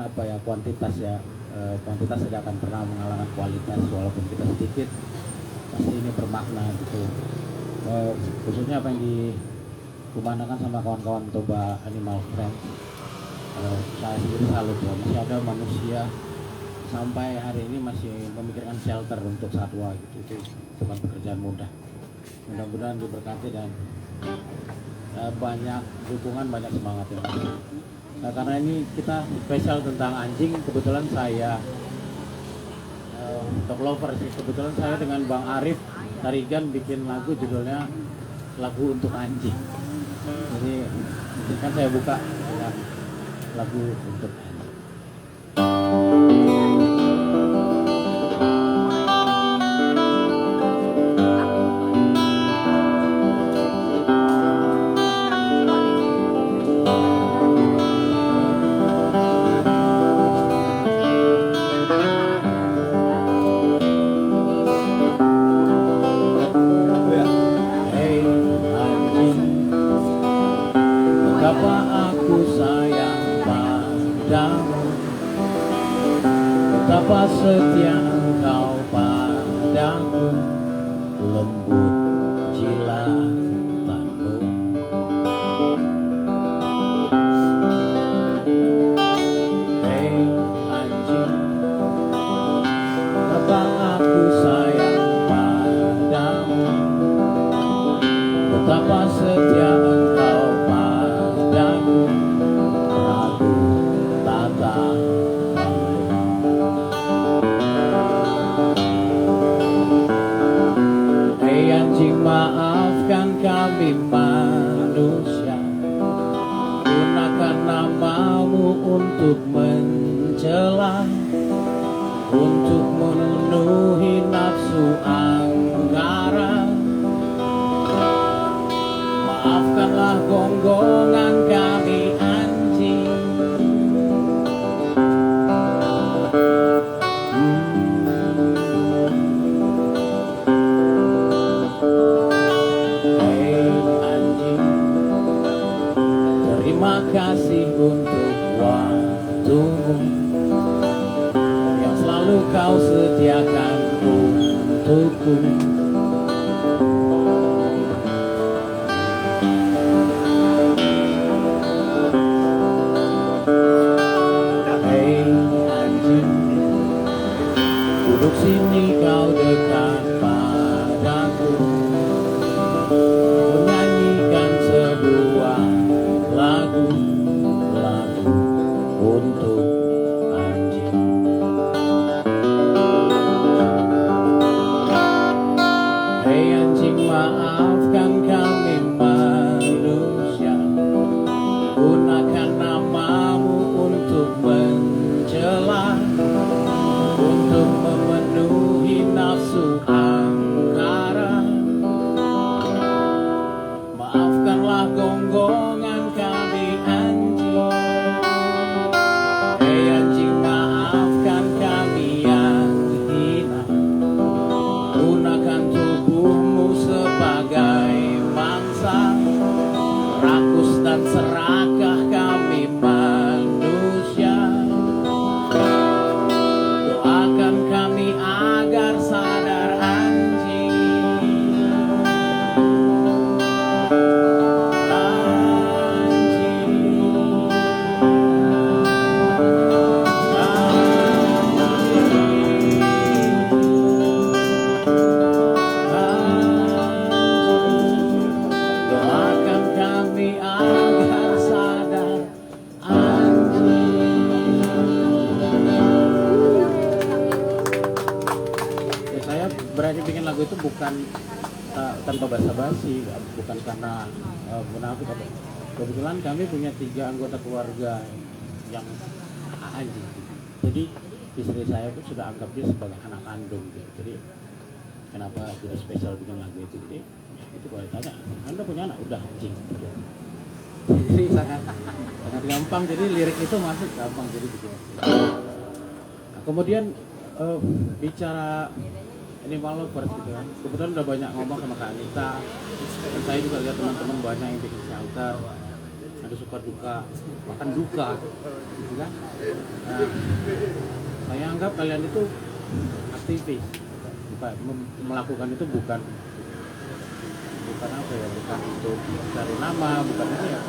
apa ya, kuantitas ya, kuantitas tidak akan pernah mengalahkan kualitas walaupun kita sedikit, pasti ini bermakna gitu. Khususnya apa yang dikumandangkan sama kawan-kawan Toba Animal Friends, saya sendiri salut ya, masih ada manusia sampai hari ini masih memikirkan shelter untuk satwa gitu. Itu bukan pekerjaan mudah. Mudah-mudahan diberkati dan banyak dukungan, banyak semangat ya. Nah, karena ini kita spesial tentang anjing, kebetulan saya dog lover sih. Kebetulan saya dengan Bang Arif Tarigan bikin lagu judulnya Lagu Untuk Anjing. Jadi kan saya buka dengan lagu untuk anjing. Betapa aku sayang padamu, betapa setia engkau padaku, lembut jilatanmu. Hei anjing, betapa aku sayang padamu, betapa setia engkau padaku, ragu tata bambu. Hei anjing, maafkan kami manusia, gunakan namamu untuk mencela, untuk memenuhi nafsu angkara. Maafkanlah gonggongan kami anjing. Hei anjing, terima kasih untuk waktumu yang selalu kau sediakan untukku. Duduk sini kau dekat padaku, menyanyikan sebuah lagu untuk anjing. Hei anjing, maafkan kami manusia, gunakan namamu untuk mencela, untuk memenuhi nafsu angkara. Maafkanlah gonggongan kami anjing. Hei anjing, maafkan kami yang hina, gunakan tubuhmu sebagai mangsa, rakus dan serakah kami manusia. Doakan kami agar sadar anjing. Doakan kami agar sadar anjing. Ya, saya berani bikin lagu itu bukan tanpa basa-basi, bukan karena munafik apa. Kebetulan kami punya 3 anggota keluarga yang anjing. Jadi istri saya pun sudah anggap dia sebagai anak kandung gitu. Jadi kenapa tidak spesial bikin lagu itu? Jadi itu kalau ditanya, Anda punya anak? Udah anjing. Jadi sangat gampang. Jadi lirik itu masuk gampang jadi bikin. Nah, kemudian bicara animal lovers gitu kan. Kebetulan udah banyak ngomong sama Kak Anita, dan saya juga lihat teman-teman banyak yang bikin shelter. Nah, ada suka duka, bahkan duka, gitu kan. Nah, saya anggap kalian itu aktivis, melakukan itu bukan apa ya, bukan untuk cari nama, bukan itu ya,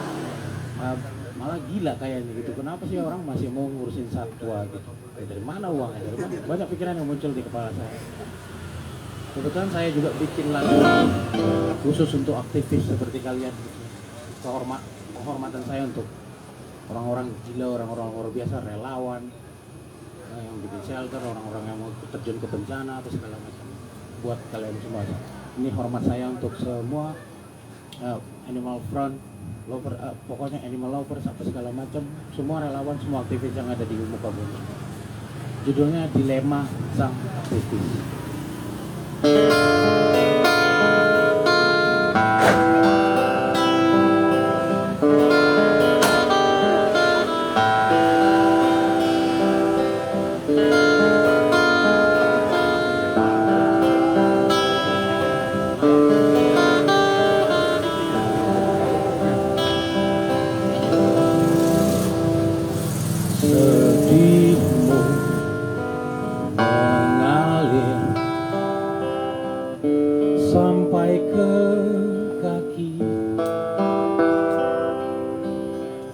malah gila kayaknya gitu. Kenapa sih orang masih mau ngurusin satwa gitu? Dari mana uangnya? Dari mana? Banyak pikiran yang muncul di kepala saya. Kebetulan saya juga bikin lagu khusus untuk aktivis seperti kalian gitu. Kehormatan saya untuk orang-orang gila, orang-orang luar biasa, relawan, yang bikin shelter, orang-orang yang mau terjun ke bencana atau segala macam. Buat kalian semua, ini hormat saya untuk semua animal front lover, pokoknya animal lovers apa segala macam, semua relawan, semua aktivis yang ada di muka bumi. Judulnya Dilema Sang Aktivis. Sedihmu mengalir sampai ke kaki,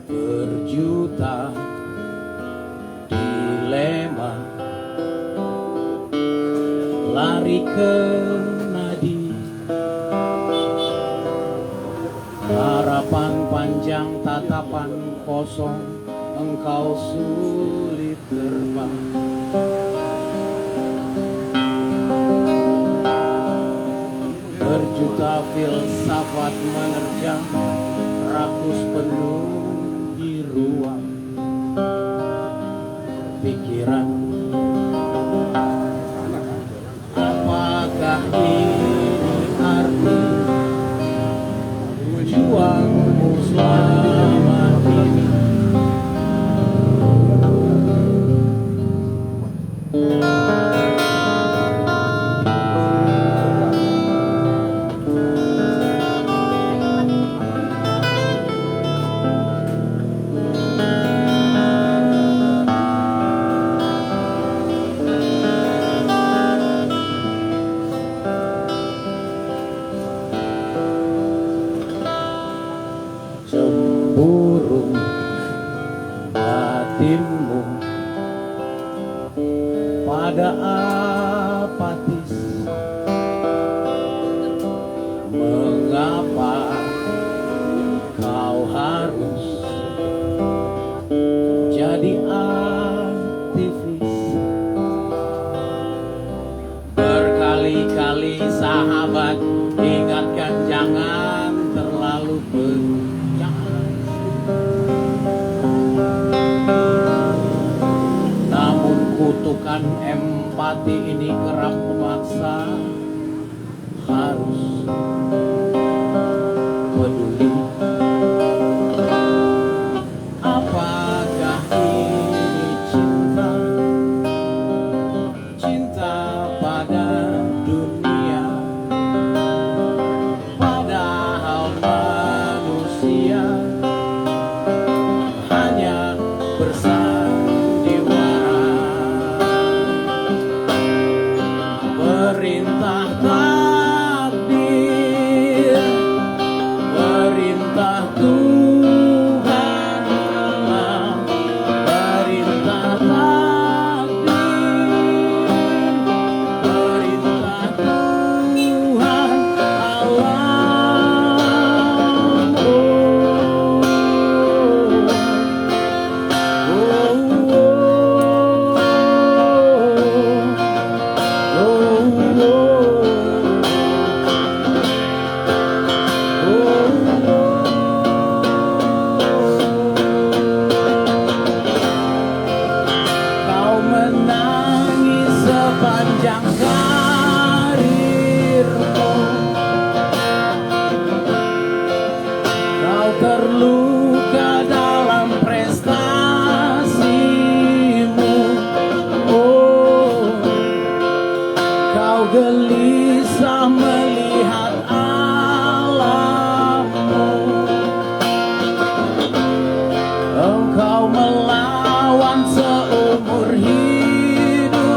berjuta dilema lari ke nadi, harapan panjang, tatapan kosong, engkau sulit terbang. Berjuta filsafat menerjang, rakus penuh di ruang pikiran. Apakah ini arti juangmu selama ini? Cemburu batinmu pada apatis, mengapa kau harus jadi aktivis? Berkali-kali sahabat ingatkan jangan terlalu berjalan, namun kutukan empati ini kerap memaksa harus peduli. Apakah ini cinta, cinta pada dunia, padahal manusia hanya bersandiwara. Perintah takdir seumur hidupmu.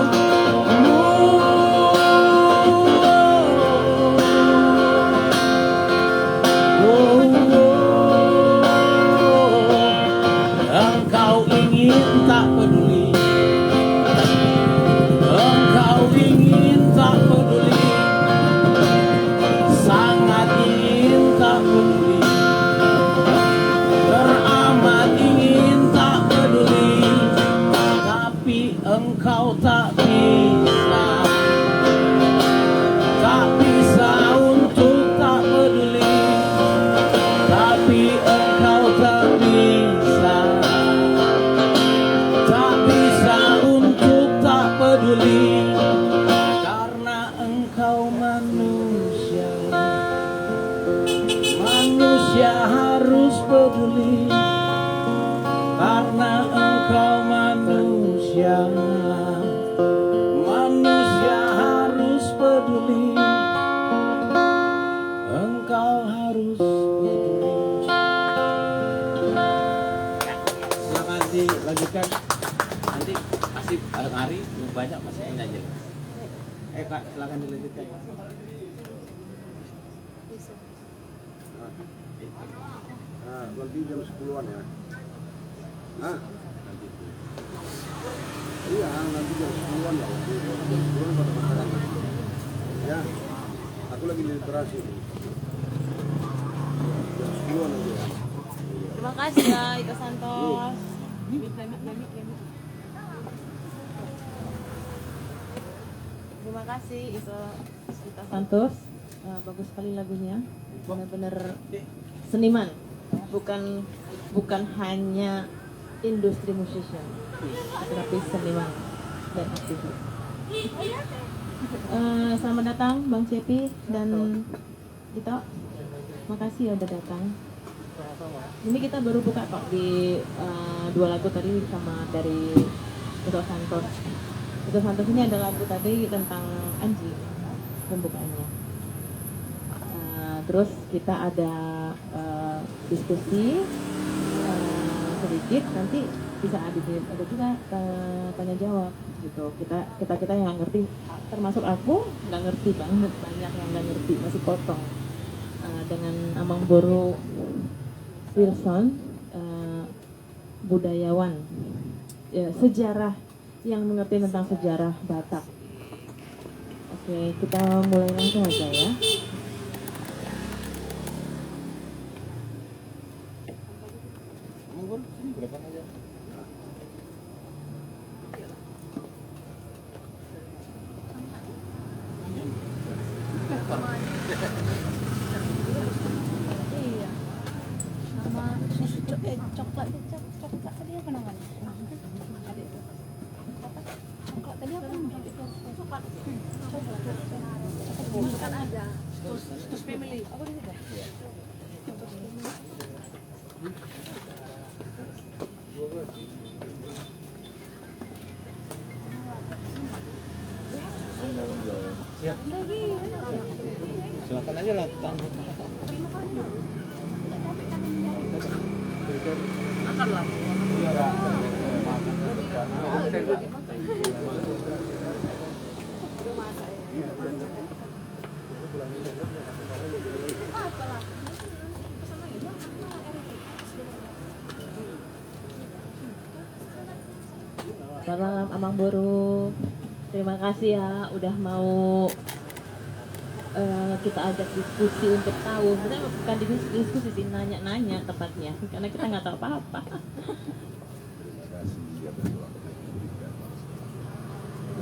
Engkau ingin tak peduli, engkau ingin tak peduli, sangat ingin tak peduli, teramat ingin tak peduli, tapi engkau tak bisa, tak bisa untuk tak peduli, tapi engkau tak bisa, tak bisa untuk tak peduli, karena engkau manusia. Manusia harus peduli, karena engkau manusia. Manusia harus peduli, engkau harus peduli. Silakan dilanjutkan. Nanti masih hari banyak masih ini aja. Kak, silakan dilanjutkan. Nanti jam 10-an ya. Hah? Iya, nanti jam 10-an ya. Jam 10-an pada masyarakat. Ya, aku lagi di literasi. Jam 10-an nanti ya. Terima kasih ya Ika Santos. Terima kasih Ika Santos. Bagus sekali lagunya. Benar-benar seniman. Bukan hanya industri musician, tetapi seniman dan aktivis. Selamat datang Bang Cepi dan Dito. Makasih ya udah datang. Ini kita baru buka kok di 2 lagu tadi sama dari Ito Santos. Ito Santos ini ada lagu tadi tentang anjing pembukaannya. Terus kita ada diskusi sedikit, nanti bisa ada juga tanya jawab gitu. Kita yang nggak ngerti, termasuk aku nggak ngerti banget, banyak yang nggak ngerti, masih potong. Dengan Amang Boro Wilson, budayawan ya, sejarah yang mengerti tentang sejarah Batak. Oke, kita mulai langsung aja ya. Iya. Sama susu coklat tadi apa namanya? Adik itu. Apa? Coklat tadi apa namanya? Coklat. Bukan ada. Terus family. Apa itu? Siap. Silakan aja lah, Kang. Angkatlah. Selamat malam Amang Boro. Terima kasih ya udah mau kita ajak diskusi untuk tahu. Sebenarnya bukan diskusi sih, nanya-nanya tepatnya, karena kita nggak tahu apa-apa.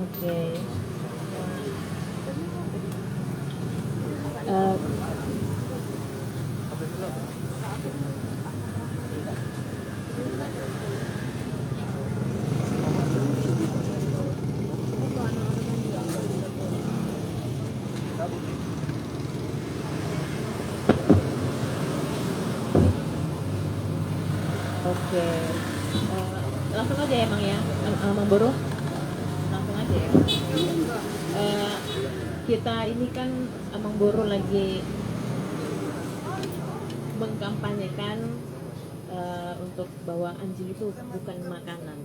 Oke. Oke. Langsung aja ya Mang ya, Mang Boro. Langsung aja ya. Kita ini kan Amang Boro lagi mengkampanyekan untuk bahwa anjing itu bukan makanan.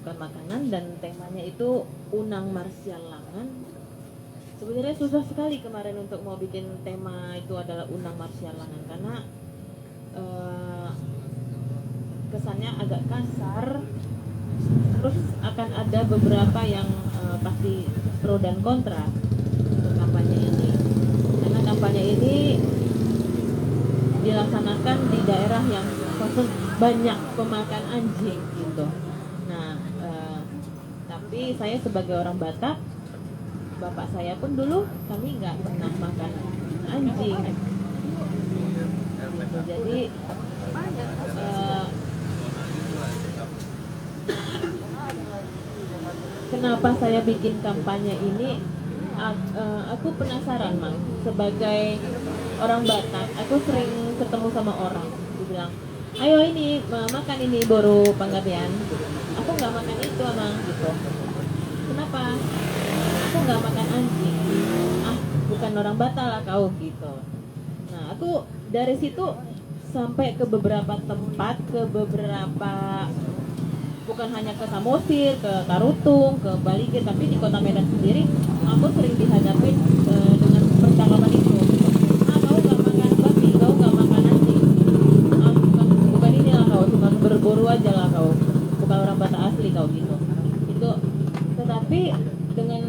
bukan makanan, dan temanya itu Unang Marsial Langan. Sebenarnya susah sekali kemarin untuk mau bikin tema itu adalah Unang Marsial Langan karena kesannya agak kasar, terus akan ada beberapa yang pasti pro dan kontra untuk kampanye ini, karena kampanye ini dilaksanakan di daerah yang banyak pemakan anjing gitu. Nah, tapi saya sebagai orang Batak, bapak saya pun dulu kami nggak pernah makan anjing. Gitu. Jadi kenapa saya bikin kampanye ini? Aku penasaran, Mang. Sebagai orang Batak, aku sering ketemu sama orang, dia bilang, ayo ini makan ini boru panggabean. Aku nggak makan itu, Mang, gitu. Kenapa? Aku nggak makan anjing. Bukan orang Batak lah kau, gitu. Nah, aku dari situ sampai ke beberapa tempat, ke beberapa, bukan hanya ke Samosir, ke Tarutung, ke Baligir, tapi di kota Medan sendiri aku sering dihadapi dengan percakapan itu. Kau nggak makan babi, kau nggak makan anjing. Bukan inilah kau, cuma berburu aja lah kau, bukan orang Batak asli kau, gitu. Itu, tetapi dengan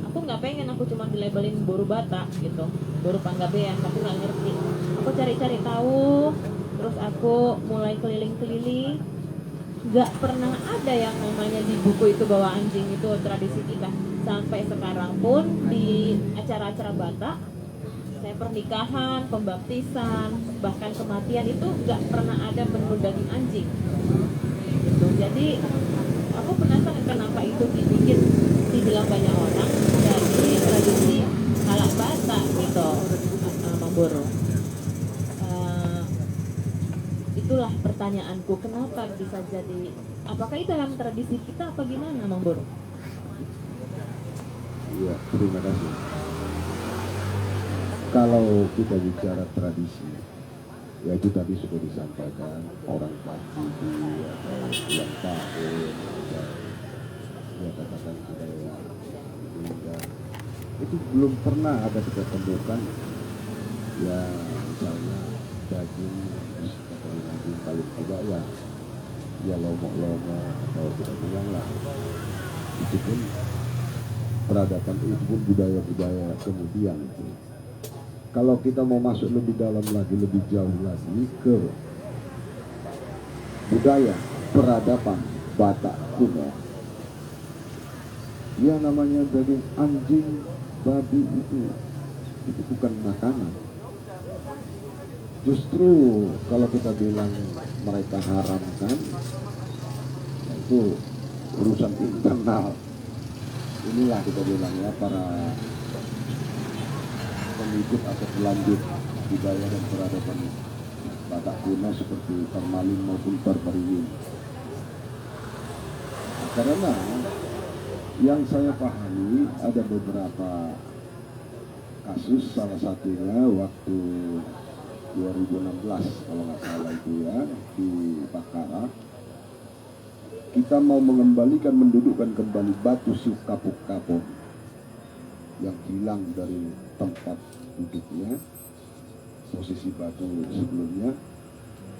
aku nggak pengen aku cuma dilabelin boru Batak gitu, boru Panggabean, aku nggak ngerti. Aku cari-cari tahu, terus aku mulai keliling-keliling. Nggak pernah ada yang namanya di buku itu bahwa anjing itu tradisi kita. Sampai sekarang pun di acara-acara Batak, saya pernikahan, pembaptisan, bahkan kematian itu nggak pernah ada menu daging anjing gitu. Jadi aku penasaran kenapa itu dibikin, dibilang banyak orang dari tradisi halak Batak gitu, Mamboro. Itulah pertanyaanku, kenapa bisa jadi, apakah itu dalam tradisi kita apa gimana, Mang Boro? Iya, terima kasih. Kalau kita bicara tradisi, ya itu tadi sudah disampaikan, orang Pati, yang tahun, ya katakan budaya Indonesia, itu belum pernah ada kita temukan, ya misalnya daging paling tidak ya lomo-lomo atau kita bilang lah, itu pun peradaban, itu pun budaya-budaya kemudian itu. Kalau kita mau masuk lebih dalam lagi, lebih jauh lagi ke budaya peradaban Batak kuno, yang namanya daging anjing, babi itu bukan makanan. Justru kalau kita bilang mereka haramkan, itu urusan internal. Inilah kita bilang ya, para pengikut atau pelanjut budaya dan peradaban Batak kuno seperti Parmalin maupun Parpariwin. Karena yang saya pahami ada beberapa kasus, salah satunya waktu 2016 kalau nggak salah itu ya, di Bakara, kita mau mengembalikan, mendudukkan kembali batu Kapuk-Kapuk yang hilang dari tempat duduknya, posisi batu sebelumnya,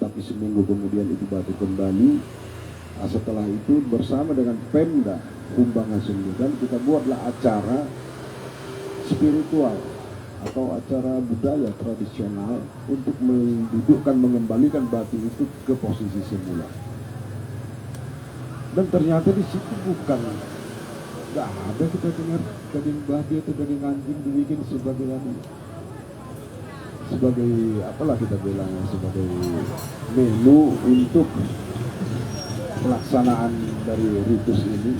tapi seminggu kemudian itu batu kembali. Setelah itu bersama dengan Pemda Humbangan Sundukan kita buatlah acara spiritual atau acara budaya tradisional untuk mendudukkan, mengembalikan batu itu ke posisi semula. Dan ternyata di situ bukan, nggak ada kita dengar daging babi atau daging anjing dibikin sebagai apalah kita bilang, sebagai menu untuk pelaksanaan dari ritus ini.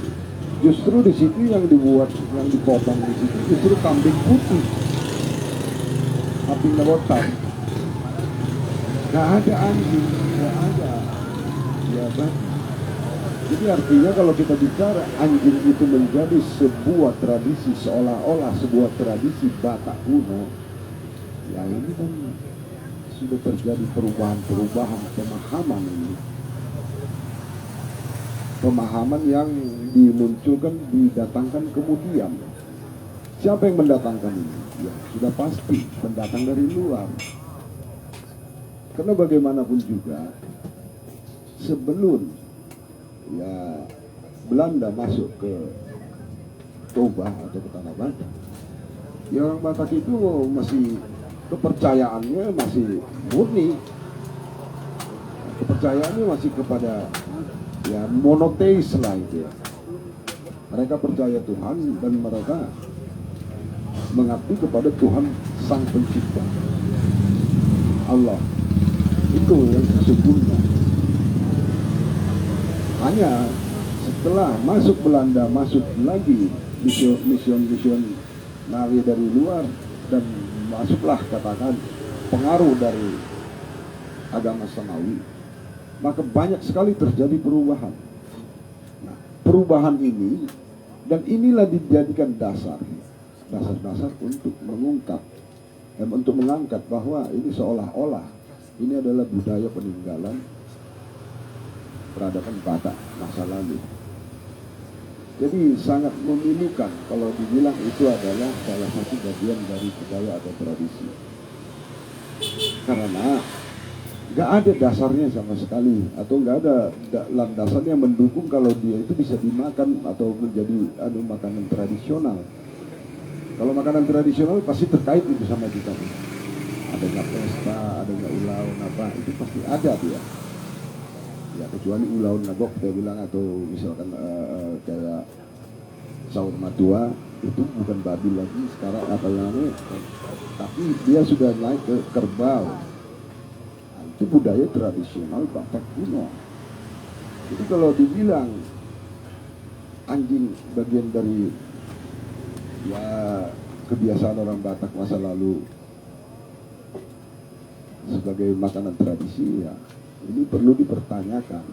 Justru di situ yang dibuat, yang dipotong di situ justru kambing putih, kambing botak, nggak ada anjing, nggak ada ya babi. Jadi artinya kalau kita bicara anjing itu menjadi sebuah tradisi, seolah-olah sebuah tradisi Batak kuno, ya ini kan sudah terjadi perubahan pemahaman ini. pemahaman yang dimunculkan, didatangkan kemudian. Siapa yang mendatangkan ini? Ya sudah pasti pendatang dari luar. Karena bagaimanapun juga sebelum ya Belanda masuk ke Toba atau ke Tanah Batak, ya orang Batak itu masih kepercayaannya masih murni, kepercayaannya masih kepada ya monoteis lah itu ya. Mereka percaya Tuhan dan mereka mengabdi kepada Tuhan Sang Pencipta, Allah. Itu yang sesungguhnya. Hanya setelah masuk Belanda, masuk lagi misionaris dari luar, dan masuklah katakan pengaruh dari agama Samawi, maka banyak sekali terjadi perubahan. Nah, perubahan ini dan inilah dijadikan dasar untuk mengungkap dan untuk mengangkat bahwa ini seolah-olah ini adalah budaya peninggalan peradaban Batak masa lalu. Jadi sangat memilukan kalau dibilang itu adalah salah satu bagian dari budaya atau tradisi. Karena nggak ada dasarnya sama sekali, atau nggak ada landasan yang mendukung kalau dia itu bisa dimakan atau menjadi makanan tradisional. Kalau makanan tradisional pasti terkait itu sama kita. Ada nggak pesta, ada nggak ulaun apa, itu pasti ada dia. Ya kecuali ulaun nagok kita bilang, atau misalkan kayak sahur matua, itu bukan babi lagi sekarang apa namanya, tapi dia sudah naik ke kerbau. Nah, itu budaya tradisional Batak kuno. Jadi kalau dibilang anjing bagian dari ya kebiasaan orang Batak masa lalu sebagai makanan tradisi, ya ini perlu dipertanyakan.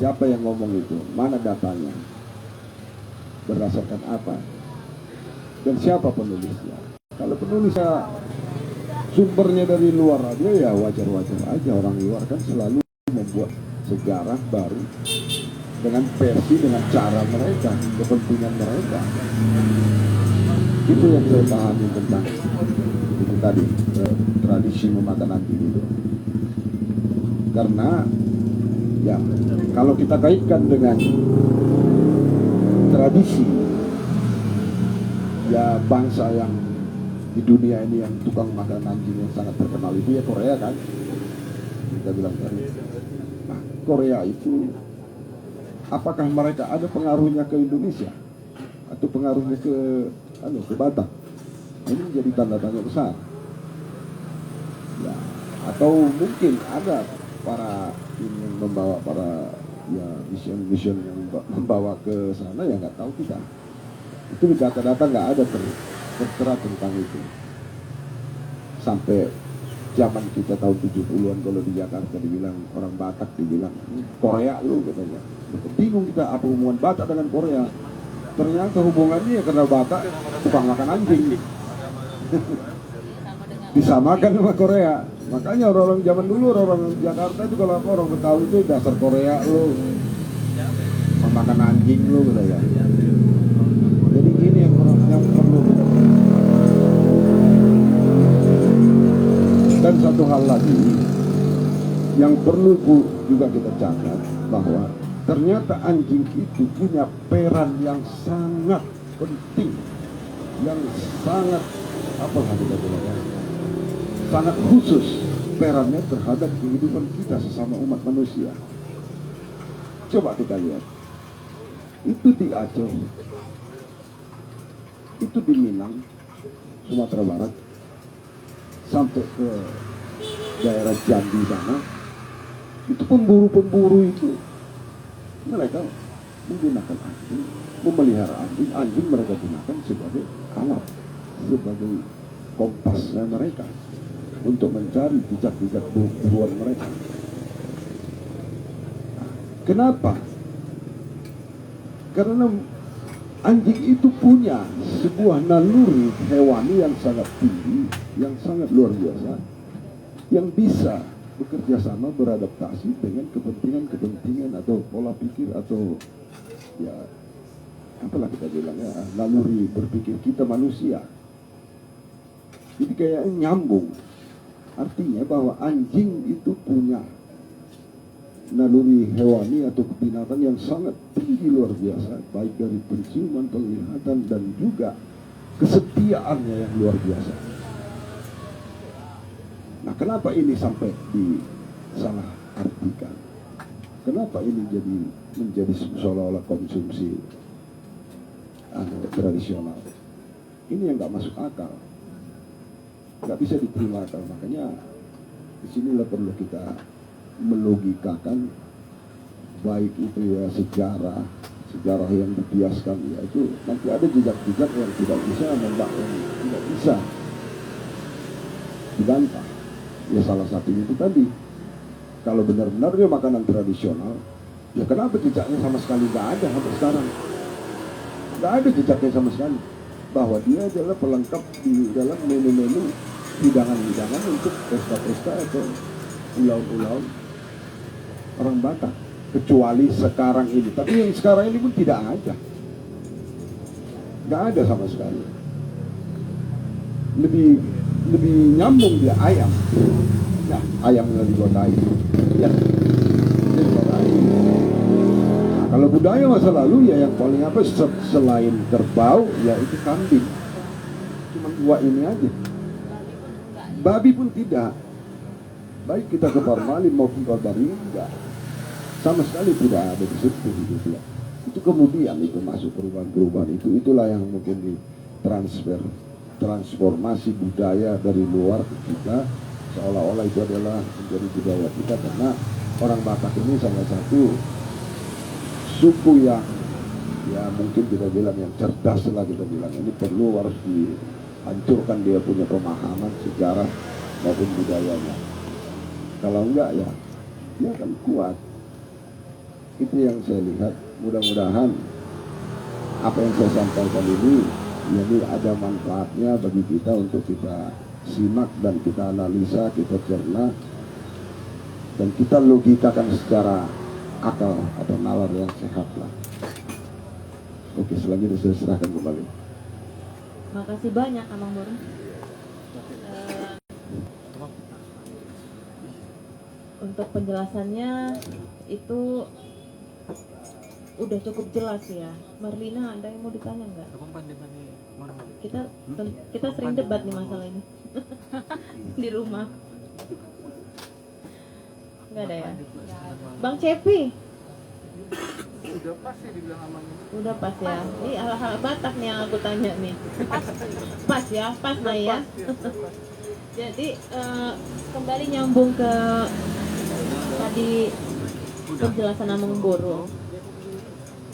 Siapa yang ngomong itu? Mana datanya? Berdasarkan apa? Dan siapa penulisnya? Kalau penulisnya sumbernya dari luar aja, ya wajar-wajar aja. Orang luar kan selalu membuat sejarah baru dengan versi, dengan cara mereka, kepentingan mereka. Itu yang saya pahami tentang itu tadi, tradisi memakan anjing itu. Karena ya kalau kita kaitkan dengan tradisi ya bangsa yang di dunia ini yang tukang makan anjing yang sangat terkenal itu ya Korea kan, kita bilang tadi. Nah, Korea itu apakah mereka ada pengaruhnya ke Indonesia atau pengaruhnya ke Batak? Ini menjadi tanda tanya besar. Ya, atau mungkin ada para ini yang membawa para ya mission yang membawa ke sana, ya nggak tahu kita. Itu di data-data nggak ada tertera tentang itu. Sampai zaman kita tahun 70-an kalau di Jakarta dibilang orang Batak, dibilang Korea lu katanya. Bingung kita apa hubungan Batak dengan Korea. Ternyata hubungannya ya karena Batak tukang makan anjing. Disamakan sama Korea. Makanya orang-orang zaman dulu, orang Jakarta itu kalau apa orang Betawi itu dasar Korea lu, memakan anjing lu gitu ya. Jadi ini yang perlu. Dan satu hal lagi yang perlu juga kita catat, bahwa ternyata anjing itu punya peran yang sangat penting, yang sangat sangat khusus perannya terhadap kehidupan kita sesama umat manusia. Coba kita lihat, itu di Aceh, itu di Minang, Sumatera Barat, sampai ke daerah Jambi sana, itu pemburu-pemburu itu mereka menggunakan anjing, memelihara anjing mereka gunakan sebagai alat, sebagai kompasnya mereka untuk mencari jejak-jejak buruan mereka. Kenapa? Karena anjing itu punya sebuah naluri hewani yang sangat tinggi, yang sangat luar biasa, yang bisa bekerja sama, beradaptasi dengan kepentingan atau pola pikir berpikir atau ya apalah kita bilang ya, naluri berpikir kita manusia. Jadi kayak nyambung. Artinya bahwa anjing itu punya naluri hewani atau kebinatang yang sangat tinggi luar biasa, baik dari penciuman, penglihatan, dan juga kesetiaannya yang luar biasa. Nah, kenapa ini sampai disalah artikan? Kenapa ini menjadi seolah-olah konsumsi tradisional? Ini yang nggak masuk akal, nggak bisa diterima akal. Makanya disinilah perlu kita melogikakan, baik itu ya sejarah yang dibiaskan, yaitu nanti ada jejak-jejak yang tidak bisa dibantah. Ya salah satunya itu tadi, kalau benar-benar dia makanan tradisional, ya kenapa jejaknya sama sekali nggak ada sampai sekarang? Nggak ada jejaknya sama sekali, bahwa dia adalah pelengkap di dalam menu-menu hidangan-hidangan untuk pesta-pesta atau ulau-ulau orang Batak, kecuali sekarang ini. Tapi yang sekarang ini pun tidak ada, nggak ada sama sekali. Lebih nyambung dia ayam, ya ayam yang digotai, ya digotai. Nah, kalau budaya masa lalu ya yang paling apa selain kerbau ya itu kambing, cuma dua ini aja. Babi pun tidak, baik kita ke Parmalin maupun Barbari enggak, sama sekali tidak ada di situ gitu ya. Itu kemudian itu masuk perubahan-perubahan itulah yang mungkin transformasi budaya dari luar ke kita, seolah-olah itu adalah menjadi budaya kita, karena orang Batak ini salah satu suku yang ya mungkin kita bilang yang cerdas lah, kita bilang ini perlu harus dihancurkan dia punya pemahaman sejarah maupun budayanya. Kalau enggak ya dia akan kuat. Itu yang saya lihat. Mudah-mudahan apa yang saya sampaikan ini jadi ada manfaatnya bagi kita untuk kita simak dan kita analisa, kita cerna, dan kita logikakan secara akal atau nalar yang sehat lah. Oke, selanjutnya saya serahkan kembali. Makasih banyak Abang Bor. Untuk penjelasannya itu udah cukup jelas ya. Marlina, ada yang mau ditanya nggak? Kita sering debat nih masalah ini di rumah. Nggak ada ya? Bang Cepi. Udah pas sih dibilang aman. Udah pas ya. Ini hal-hal Batak nih yang aku tanya nih. Pas ya, pas lah ya. Jadi kembali nyambung ke tadi penjelasan Amang Boro.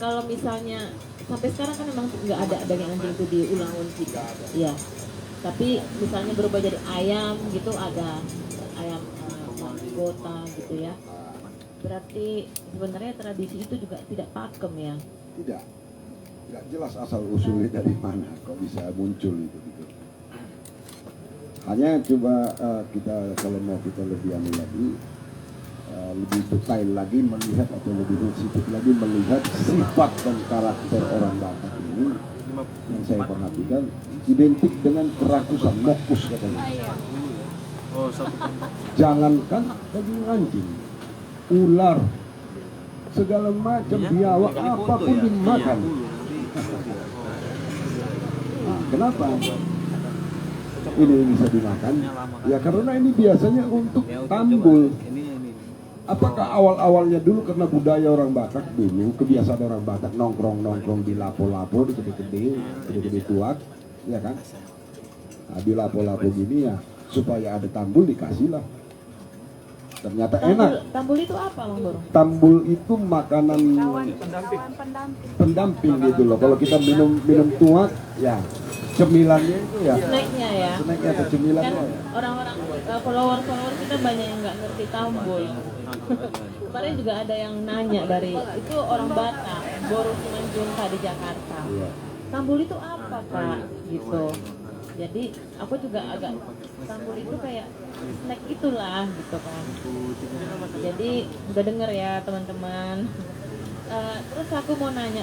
Kalau misalnya sampai sekarang kan memang nggak ada daging anjing itu di Ulangun kita, ya. Tapi misalnya berubah jadi ayam gitu, ada ayam anggota gitu ya. Berarti sebenarnya tradisi itu juga tidak pakem ya? Tidak jelas asal usulnya dari mana kok bisa muncul itu gitu. Hanya coba kita kalau mau kita lebih anu lagi, lebih detail lagi melihat atau lebih sensitif lagi melihat sifat dan karakter orang Batak ini yang saya perhatikan identik dengan kerakusan, mokus katanya. Jangankan daging anjing, ular, segala macam biawak apapun dimakan. Nah, kenapa ini bisa dimakan? Ya karena ini biasanya untuk tambul. Apakah awal-awalnya dulu karena budaya orang Batak dulu, kebiasaan orang Batak nongkrong di lapo-lapo, di gede-gede tuak, ya kan? Nah, di lapo-lapo gini ya, supaya ada tambul dikasih lah. Ternyata enak. Tambul itu apa, Bang Boro? Tambul itu makanan pendamping gitu loh. Kalau kita minum tuak, ya cemilannya itu ya. Snacknya ya. Snacknya atau cemilannya. Kan Ya. orang-orang follower kita banyak yang nggak ngerti tambul. Kemarin juga ada yang nanya dari itu orang Batak, Boro Simanjunta di Jakarta. Iya. Tambul itu apa Kak? Gitu. Jadi aku juga agak tambul itu kayak snack itulah gitu kan. Jadi udah denger ya teman-teman. terus aku mau nanya